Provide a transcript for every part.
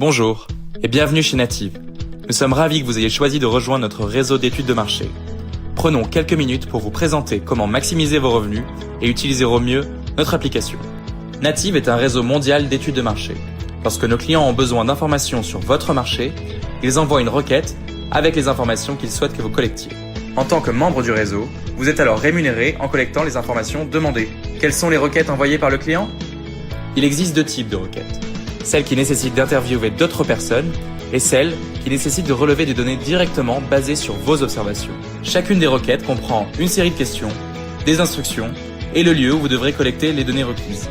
Bonjour et bienvenue chez Native. Nous sommes ravis que vous ayez choisi de rejoindre notre réseau d'études de marché. Prenons quelques minutes pour vous présenter comment maximiser vos revenus et utiliser au mieux notre application. Native est un réseau mondial d'études de marché. Lorsque nos clients ont besoin d'informations sur votre marché, ils envoient une requête avec les informations qu'ils souhaitent que vous collectiez. En tant que membre du réseau, vous êtes alors rémunéré en collectant les informations demandées. Quelles sont les requêtes envoyées par le client ? Il existe deux types de requêtes. Celles qui nécessitent d'interviewer d'autres personnes et celles qui nécessitent de relever des données directement basées sur vos observations. Chacune des requêtes comprend une série de questions, des instructions et le lieu où vous devrez collecter les données requises.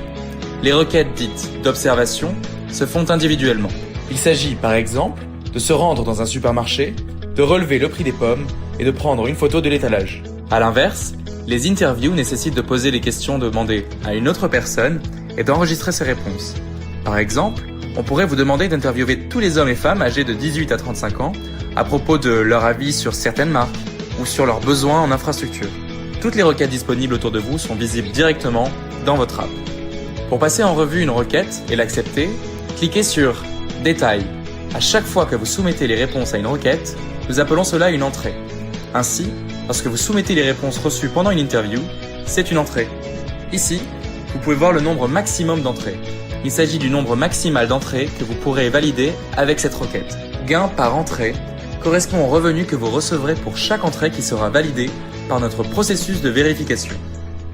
Les requêtes dites d'observation se font individuellement. Il s'agit par exemple de se rendre dans un supermarché, de relever le prix des pommes et de prendre une photo de l'étalage. À l'inverse, les interviews nécessitent de poser les questions demandées à une autre personne et d'enregistrer ses réponses. Par exemple, on pourrait vous demander d'interviewer tous les hommes et femmes âgés de 18 à 35 ans à propos de leur avis sur certaines marques ou sur leurs besoins en infrastructure. Toutes les requêtes disponibles autour de vous sont visibles directement dans votre app. Pour passer en revue une requête et l'accepter, cliquez sur « Détails ». À chaque fois que vous soumettez les réponses à une requête, nous appelons cela une entrée. Ainsi, lorsque vous soumettez les réponses reçues pendant une interview, c'est une entrée. Ici, vous pouvez voir le nombre maximum d'entrées. Il s'agit du nombre maximal d'entrées que vous pourrez valider avec cette requête. Gain par entrée correspond au revenu que vous recevrez pour chaque entrée qui sera validée par notre processus de vérification.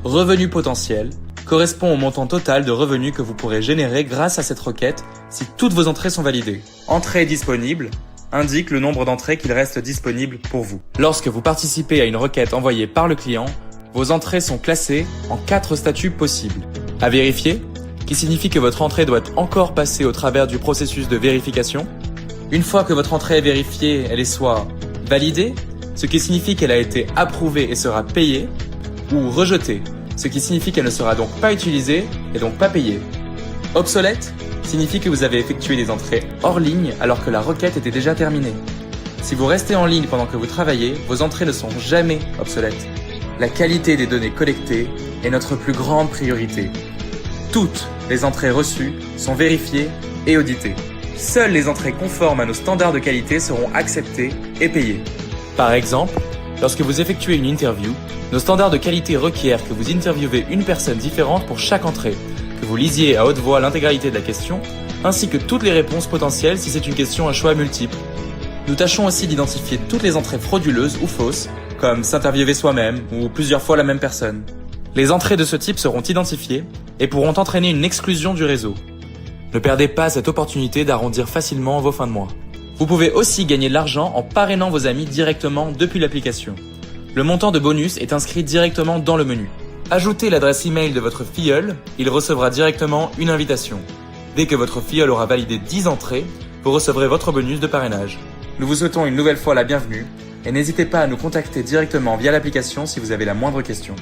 Revenu potentiel correspond au montant total de revenus que vous pourrez générer grâce à cette requête si toutes vos entrées sont validées. Entrée disponible indique le nombre d'entrées qu'il reste disponible pour vous. Lorsque vous participez à une requête envoyée par le client, vos entrées sont classées en 4 statuts possibles. À vérifier, qui signifie que votre entrée doit encore passer au travers du processus de vérification. Une fois que votre entrée est vérifiée, elle est soit validée, ce qui signifie qu'elle a été approuvée et sera payée, ou rejetée, ce qui signifie qu'elle ne sera donc pas utilisée et donc pas payée. Obsolète signifie que vous avez effectué des entrées hors ligne alors que la requête était déjà terminée. Si vous restez en ligne pendant que vous travaillez, vos entrées ne sont jamais obsolètes. La qualité des données collectées est notre plus grande priorité. Toutes les entrées reçues sont vérifiées et auditées. Seules les entrées conformes à nos standards de qualité seront acceptées et payées. Par exemple, lorsque vous effectuez une interview, nos standards de qualité requièrent que vous interviewez une personne différente pour chaque entrée, que vous lisiez à haute voix l'intégralité de la question, ainsi que toutes les réponses potentielles si c'est une question à choix multiples. Nous tâchons aussi d'identifier toutes les entrées frauduleuses ou fausses, comme s'interviewer soi-même ou plusieurs fois la même personne. Les entrées de ce type seront identifiées et pourront entraîner une exclusion du réseau. Ne perdez pas cette opportunité d'arrondir facilement vos fins de mois. Vous pouvez aussi gagner de l'argent en parrainant vos amis directement depuis l'application. Le montant de bonus est inscrit directement dans le menu. Ajoutez l'adresse email de votre filleul, il recevra directement une invitation. Dès que votre filleul aura validé 10 entrées, vous recevrez votre bonus de parrainage. Nous vous souhaitons une nouvelle fois la bienvenue et n'hésitez pas à nous contacter directement via l'application si vous avez la moindre question.